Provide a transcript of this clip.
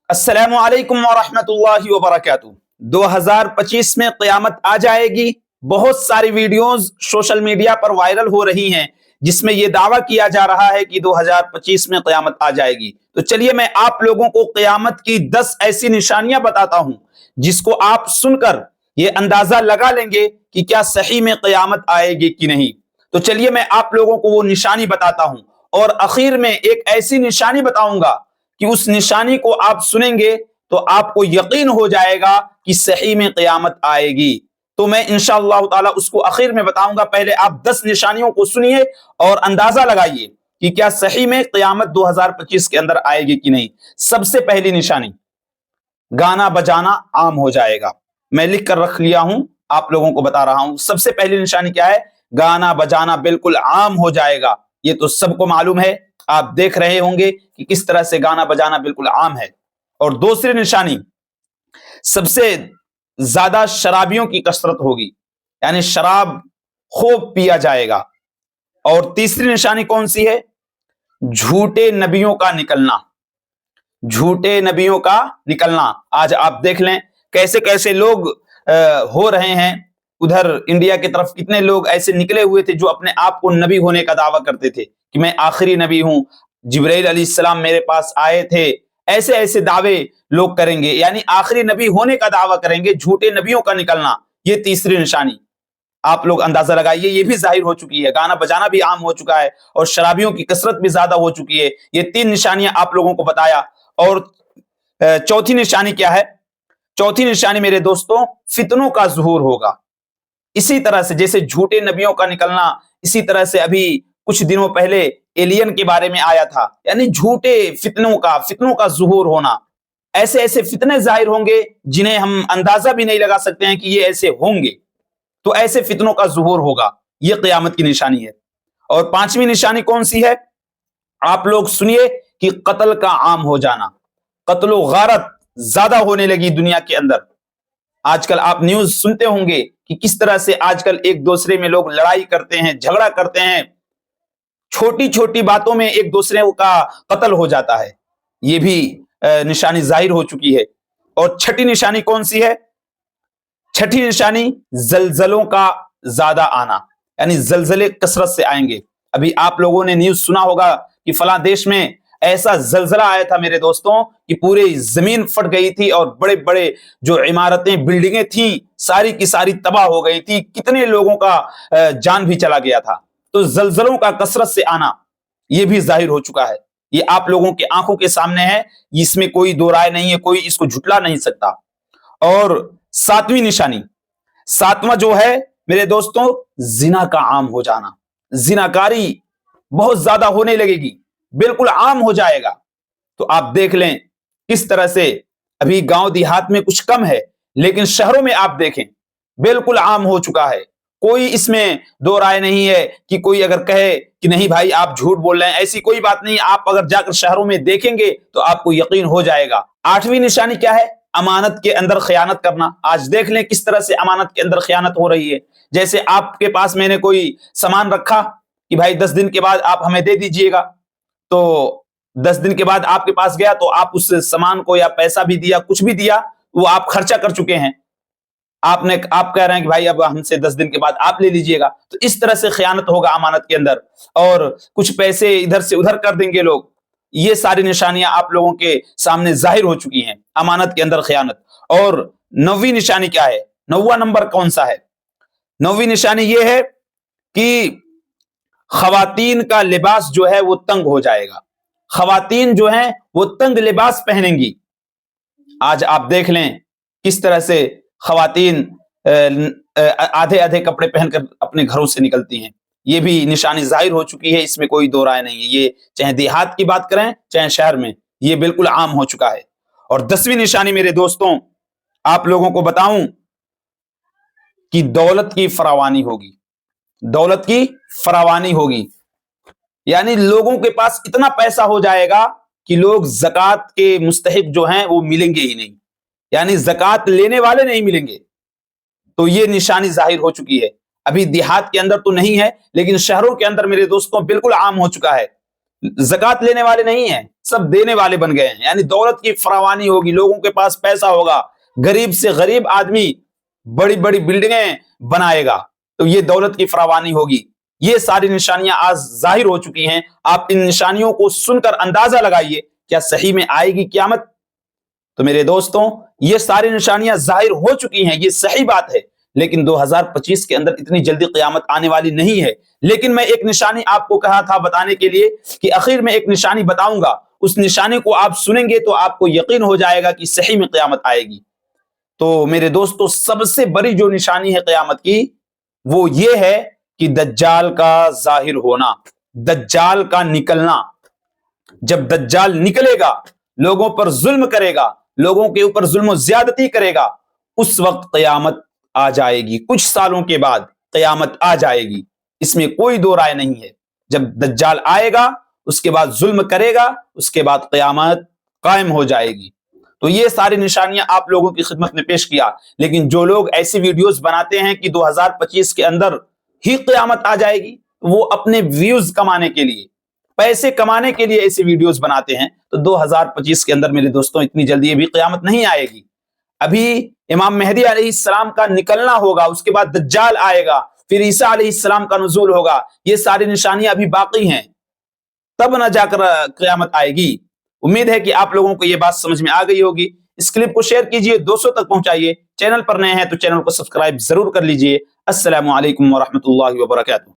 السلام علیکم ورحمۃ اللہ وبرکاتہ۔ 2025 میں قیامت آ جائے گی۔ بہت ساری ویڈیوز سوشل میڈیا پر وائرل ہو رہی ہیں جس میں یہ دعویٰ کیا جا رہا ہے کہ 2025 میں قیامت آ جائے گی۔ تو چلیے میں آپ لوگوں کو قیامت کی 10 ایسی نشانیاں بتاتا ہوں جس کو آپ سن کر یہ اندازہ لگا لیں گے کہ کیا صحیح میں قیامت آئے گی کہ نہیں۔ تو چلیے میں آپ لوگوں کو وہ نشانی بتاتا ہوں، اور اخیر میں ایک ایسی نشانی بتاؤں گا کہ اس نشانی کو آپ سنیں گے تو آپ کو یقین ہو جائے گا کہ صحیح میں قیامت آئے گی۔ تو میں انشاءاللہ تعالی اس کو اخیر میں بتاؤں گا، پہلے آپ 10 نشانیوں کو سنیے اور اندازہ لگائیے کہ کیا صحیح میں قیامت 2025 کے اندر آئے گی کہ نہیں۔ سب سے پہلی نشانی، گانا بجانا عام ہو جائے گا۔ میں لکھ کر رکھ لیا ہوں، آپ لوگوں کو بتا رہا ہوں۔ سب سے پہلی نشانی کیا ہے؟ گانا بجانا بالکل عام ہو جائے گا۔ یہ تو سب کو معلوم ہے، آپ دیکھ رہے ہوں گے کہ کس طرح سے گانا بجانا بالکل عام ہے۔ اور دوسری نشانی، سب سے زیادہ شرابیوں کی کثرت ہوگی، یعنی شراب خوب پیا جائے گا۔ اور تیسری نشانی کون سی ہے؟ جھوٹے نبیوں کا نکلنا۔ جھوٹے نبیوں کا نکلنا۔ آج آپ دیکھ لیں کیسے کیسے لوگ ہو رہے ہیں۔ ادھر انڈیا کی طرف کتنے لوگ ایسے نکلے ہوئے تھے جو اپنے آپ کو نبی ہونے کا دعویٰ کرتے تھے کہ میں آخری نبی ہوں، جبرائیل علیہ السلام میرے پاس آئے تھے۔ ایسے ایسے دعوے لوگ کریں گے، یعنی آخری نبی ہونے کا دعویٰ کریں گے۔ جھوٹے نبیوں کا نکلنا، یہ تیسری نشانی۔ آپ لوگ اندازہ لگائیے، یہ بھی ظاہر ہو چکی ہے، گانا بجانا بھی عام ہو چکا ہے اور شرابیوں کی کثرت بھی زیادہ ہو چکی ہے۔ یہ 3 نشانیاں آپ لوگوں کو بتایا۔ اور چوتھی نشانی کیا ہے؟ چوتھی نشانی میرے دوستوں، فتنوں کا ظہور ہوگا۔ اسی طرح سے جیسے جھوٹے نبیوں کا نکلنا، اسی طرح سے ابھی کچھ دنوں پہلے ایلین کے بارے میں آیا تھا، یعنی جھوٹے فتنوں کا ظہور ہونا۔ ایسے ایسے فتنے ظاہر ہوں گے جنہیں ہم اندازہ بھی نہیں لگا سکتے ہیں کہ یہ ایسے ہوں گے۔ تو ایسے فتنوں کا ظہور ہوگا، یہ قیامت کی نشانی ہے۔ اور 5ویں نشانی کون سی ہے؟ آپ لوگ سنیے کہ قتل کا عام ہو جانا۔ قتل و غارت زیادہ ہونے لگی دنیا کے اندر۔ آج کل آپ نیوز سنتے ہوں گے کہ کس طرح سے آج کل ایک دوسرے میں لوگ لڑائی کرتے ہیں، جھگڑا کرتے ہیں، چھوٹی چھوٹی باتوں میں ایک دوسرے کا قتل ہو جاتا ہے۔ یہ بھی نشانی ظاہر ہو چکی ہے۔ اور چھٹی نشانی کون سی ہے؟ چھٹی نشانی، زلزلوں کا زیادہ آنا، یعنی زلزلے کثرت سے آئیں گے۔ ابھی آپ لوگوں نے نیوز سنا ہوگا کہ فلاں دیش میں ایسا زلزلہ آیا تھا میرے دوستوں کہ پوری زمین پھٹ گئی تھی اور بڑے بڑے جو عمارتیں، بلڈنگیں تھیں، ساری کی ساری تباہ ہو گئی تھی، کتنے لوگوں کا جان بھی چلا گیا تھا۔ تو زلزلوں کا کثرت سے آنا یہ بھی ظاہر ہو چکا ہے، یہ آپ لوگوں کی آنکھوں کے سامنے ہے، اس میں کوئی دو رائے نہیں ہے، کوئی اس کو جھٹلا نہیں سکتا۔ اور 7ویں نشانی، 7واں جو ہے میرے دوستوں، زنا کا عام ہو جانا۔ زناکاری بہت زیادہ ہونے لگے گی، بالکل عام ہو جائے گا۔ تو آپ دیکھ لیں کس طرح سے ابھی گاؤں دیہات میں کچھ کم ہے، لیکن شہروں میں آپ دیکھیں بالکل عام ہو چکا ہے۔ کوئی اس میں دو رائے نہیں ہے کہ کوئی اگر کہے کہ نہیں بھائی آپ جھوٹ بول رہے ہیں، ایسی کوئی بات نہیں۔ آپ اگر جا کر شہروں میں دیکھیں گے تو آپ کو یقین ہو جائے گا۔ 8ویں نشانی کیا ہے؟ امانت کے اندر خیانت کرنا۔ آج دیکھ لیں کس طرح سے امانت کے اندر خیانت ہو رہی ہے۔ جیسے آپ کے پاس میں نے کوئی سامان رکھا کہ بھائی 10 دن کے بعد آپ ہمیں دے دیجئے گا، تو 10 دن کے بعد آپ کے پاس گیا تو آپ اس سامان کو یا پیسہ بھی دیا، کچھ بھی دیا، وہ آپ خرچہ کر چکے ہیں۔ آپ کہہ رہے ہیں کہ بھائی اب ہم سے 10 دن کے بعد آپ لے لیجئے گا۔ تو اس طرح سے خیانت ہوگا امانت کے اندر، اور کچھ پیسے ادھر سے ادھر کر دیں گے لوگ۔ یہ ساری نشانیاں آپ لوگوں کے سامنے ظاہر ہو چکی ہیں، امانت کے اندر خیانت۔ اور 9ویں نشانی کیا ہے؟ 9واں نمبر کون سا ہے؟ 9ویں نشانی یہ ہے کہ خواتین کا لباس جو ہے وہ تنگ ہو جائے گا۔ خواتین جو ہیں وہ تنگ لباس پہنیں گی۔ آج آپ دیکھ لیں کس طرح سے خواتین آدھے آدھے کپڑے پہن کر اپنے گھروں سے نکلتی ہیں۔ یہ بھی نشانی ظاہر ہو چکی ہے، اس میں کوئی دو رائے نہیں ہے۔ یہ چاہے دیہات کی بات کریں چاہے شہر میں، یہ بالکل عام ہو چکا ہے۔ اور 10ویں نشانی میرے دوستوں، آپ لوگوں کو بتاؤں کہ دولت کی فراوانی ہوگی۔ دولت کی فراوانی ہوگی، یعنی لوگوں کے پاس اتنا پیسہ ہو جائے گا کہ لوگ زکوٰۃ کے مستحق جو ہیں وہ ملیں گے ہی نہیں، یعنی زکوٰۃ لینے والے نہیں ملیں گے۔ تو یہ نشانی ظاہر ہو چکی ہے۔ ابھی دیہات کے اندر تو نہیں ہے، لیکن شہروں کے اندر میرے دوستوں بالکل عام ہو چکا ہے۔ زکات لینے والے نہیں ہیں، سب دینے والے بن گئے ہیں. یعنی دولت کی فراوانی ہوگی، لوگوں کے پاس پیسہ ہوگا، غریب سے غریب آدمی بڑی بڑی بلڈنگیں بنائے گا، تو یہ دولت کی فراوانی ہوگی. یہ ساری نشانیاں آج ظاہر ہو چکی ہیں. آپ ان نشانیوں کو سن کر اندازہ لگائیے کیا صحیح میں آئے گی قیامت. تو میرے دوستوں، یہ ساری نشانیاں ظاہر ہو چکی ہیں، یہ صحیح بات ہے، لیکن 2025 کے اندر اتنی جلدی قیامت آنے والی نہیں ہے. لیکن میں ایک نشانی آپ کو کہا تھا بتانے کے لیے کہ آخر میں ایک نشانی بتاؤں گا، اس نشانی کو آپ سنیں گے تو آپ کو یقین ہو جائے گا کہ صحیح میں قیامت آئے گی. تو میرے دوستوں، سب سے بڑی جو نشانی ہے قیامت کی وہ یہ ہے کہ دجال کا ظاہر ہونا، دجال کا نکلنا. جب دجال نکلے گا، لوگوں پر ظلم کرے گا، لوگوں کے اوپر ظلم و زیادتی کرے گا، اس وقت قیامت آ جائے گی. کچھ سالوں کے بعد قیامت آ جائے گی، اس میں کوئی دو رائے نہیں ہے. جب دجال آئے گا، اس کے بعد ظلم کرے گا، اس کے بعد قیامت قائم ہو جائے گی. تو یہ ساری نشانیاں آپ لوگوں کی خدمت میں پیش کیا. لیکن جو لوگ ایسی ویڈیوز بناتے ہیں کہ 2025 کے اندر ہی قیامت آ جائے گی، وہ اپنے ویوز کمانے کے لیے، پیسے کمانے کے لیے ایسی ویڈیوز بناتے ہیں. تو 2025 کے اندر میرے دوستوں اتنی جلدی ابھی قیامت نہیں آئے گی. ابھی امام مہدی علیہ السلام کا نکلنا ہوگا، اس کے بعد دجال آئے گا، پھر عیسیٰ علیہ السلام کا نزول ہوگا. یہ ساری نشانیاں ابھی باقی ہیں، تب نہ جا کر قیامت آئے گی. امید ہے کہ آپ لوگوں کو یہ بات سمجھ میں آ گئی ہوگی. اس کلپ کو شیئر کیجئے، دوستوں تک پہنچائیے. چینل پر نئے ہیں تو چینل کو سبسکرائب ضرور کر لیجئے. السلام علیکم ورحمۃ اللہ وبرکاتہ.